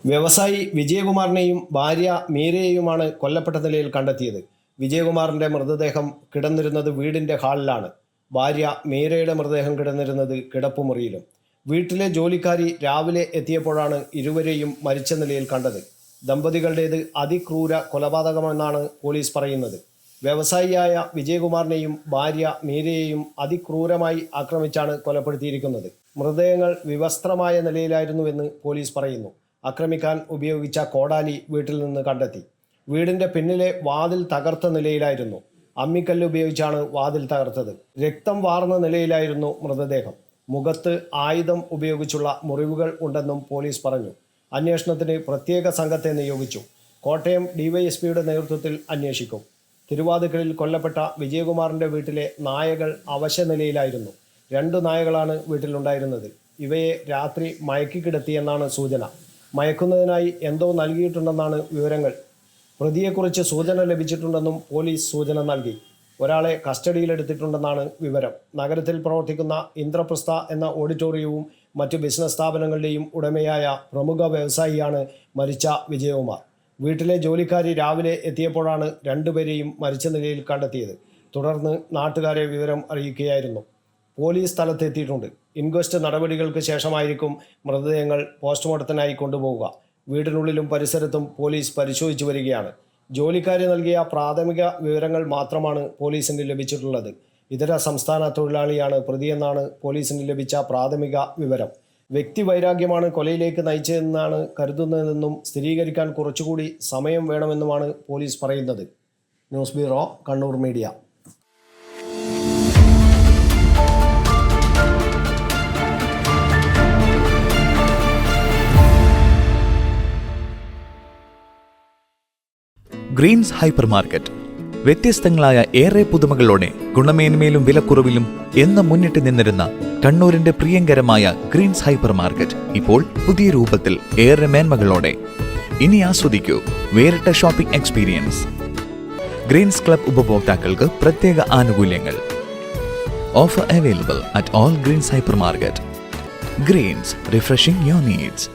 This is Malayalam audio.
വ്യവസായി വിജയകുമാറിനെയും ഭാര്യ മീരയെയുമാണ് കൊല്ലപ്പെട്ട നിലയിൽ കണ്ടെത്തിയത്. വിജയകുമാറിന്റെ മൃതദേഹം കിടന്നിരുന്നത് വീടിന്റെ ഹാളിലാണ്. ഭാര്യ മീരയുടെ മൃതദേഹം കിടന്നിരുന്നത് കിടപ്പുമുറിയിലും. വീട്ടിലെ ജോലിക്കാരി രാവിലെ എത്തിയപ്പോഴാണ് ഇരുവരെയും മരിച്ച നിലയിൽ കണ്ടത്. ദമ്പതികളുടേത് അതിക്രൂര കൊലപാതകമെന്നാണ് പോലീസ് പറയുന്നത്. വ്യവസായിയായ വിജയകുമാറിനെയും ഭാര്യ മീരയെയും അതിക്രൂരമായി ആക്രമിച്ചാണ് കൊലപ്പെടുത്തിയിരിക്കുന്നത്. മൃതദേഹങ്ങൾ വിവസ്ത്രമായ നിലയിലായിരുന്നുവെന്ന് പോലീസ് പറയുന്നു. ആക്രമിക്കാൻ ഉപയോഗിച്ച കോടാലി വീട്ടിൽ നിന്ന് കണ്ടെത്തി. വീടിന്റെ പിന്നിലെ വാതിൽ തകർത്ത നിലയിലായിരുന്നു. അമ്മിക്കല്ല് ഉപയോഗിച്ചാണ് വാതിൽ തകർത്തത്. രക്തം വാർന്ന നിലയിലായിരുന്നു മൃതദേഹം. മുഖത്ത് ആയുധം ഉപയോഗിച്ചുള്ള മുറിവുകൾ ഉണ്ടെന്നും പോലീസ് പറഞ്ഞു. അന്വേഷണത്തിന് പ്രത്യേക സംഘത്തെ നിയോഗിച്ചു. കോട്ടയം ഡിവൈഎസ്പിയുടെ നേതൃത്വത്തിൽ അന്വേഷിക്കും. തിരുവാതിക്കലിൽ കൊല്ലപ്പെട്ട വിജയകുമാറിന്റെ വീട്ടിലെ നായകൾ അവശ നിലയിലായിരുന്നു. 2 നായകളാണ് വീട്ടിലുണ്ടായിരുന്നത്. ഇവയെ രാത്രി മയക്കിക്കിടത്തിയെന്നാണ് സൂചന. മയക്കുന്നതിനായി എന്തോ നൽകിയിട്ടുണ്ടെന്നാണ് വിവരങ്ങൾ. പ്രതിയെക്കുറിച്ച് സൂചന ലഭിച്ചിട്ടുണ്ടെന്നും പോലീസ് സൂചന നൽകി. ഒരാളെ കസ്റ്റഡിയിലെടുത്തിട്ടുണ്ടെന്നാണ് വിവരം. നഗരത്തിൽ പ്രവർത്തിക്കുന്ന ഇന്ദ്രപ്രസ്ഥ എന്ന ഓഡിറ്റോറിയവും മറ്റ് ബിസിനസ് സ്ഥാപനങ്ങളുടെയും ഉടമയായ പ്രമുഖ വ്യവസായിയാണ് മരിച്ച വിജയകുമാർ. വീട്ടിലെ ജോലിക്കാരി രാവിലെ എത്തിയപ്പോഴാണ് 2 പേരെയും മരിച്ച നിലയിൽ കണ്ടെത്തിയത്. തുടർന്ന് നാട്ടുകാരെ വിവരം അറിയിക്കുകയായിരുന്നു. പോലീസ് സ്ഥലത്തെത്തിയിട്ടുണ്ട്. ഇൻക്വസ്റ്റ് നടപടികൾക്ക് ശേഷമായിരിക്കും മൃതദേഹങ്ങൾ പോസ്റ്റ്മോർട്ടത്തിനായി കൊണ്ടുപോവുക. വീടിനുള്ളിലും പരിസരത്തും പോലീസ് പരിശോധിച്ചു വരികയാണ്. ജോലിക്കാരി നൽകിയ പ്രാഥമിക വിവരങ്ങൾ മാത്രമാണ് പോലീസിന് ലഭിച്ചിട്ടുള്ളത്. ഇതര സംസ്ഥാന തൊഴിലാളിയാണ് പ്രതിയെന്നാണ് പോലീസിന് ലഭിച്ച പ്രാഥമിക വിവരം. വ്യക്തിവൈരാഗ്യമാണ് കൊലയിലേക്ക് നയിച്ചതെന്നാണ് കരുതുന്നതെന്നും സ്ഥിരീകരിക്കാൻ കുറച്ചുകൂടി സമയം വേണമെന്നുമാണ് പോലീസ് പറയുന്നത്. News bureau, Kannur media. Greens hyper market വ്യത്യസ്തങ്ങളായ ഏറെ പുതുമകളോടെ ഗുണമേന്മയിലും വിലക്കുറവിലും എന്നും മുന്നിട്ട് നിന്നിരുന്ന കണ്ണൂരിന്റെ പ്രിയങ്കരമായ ഗ്രീൻസ് ഹൈപ്പർ മാർക്കറ്റ് ഇപ്പോൾ പുതിയ രൂപത്തിൽ ഏറെ മേന്മകളോടെ. ഇനി ആസ്വദിക്കൂ വേറിട്ട ഷോപ്പിംഗ് എക്സ്പീരിയൻസ്. ഗ്രീൻസ് ക്ലബ് ഉപഭോക്താക്കൾക്ക് പ്രത്യേക ആനുകൂല്യങ്ങൾ. Offer available at all Greens hyper market. Greens, refreshing your needs.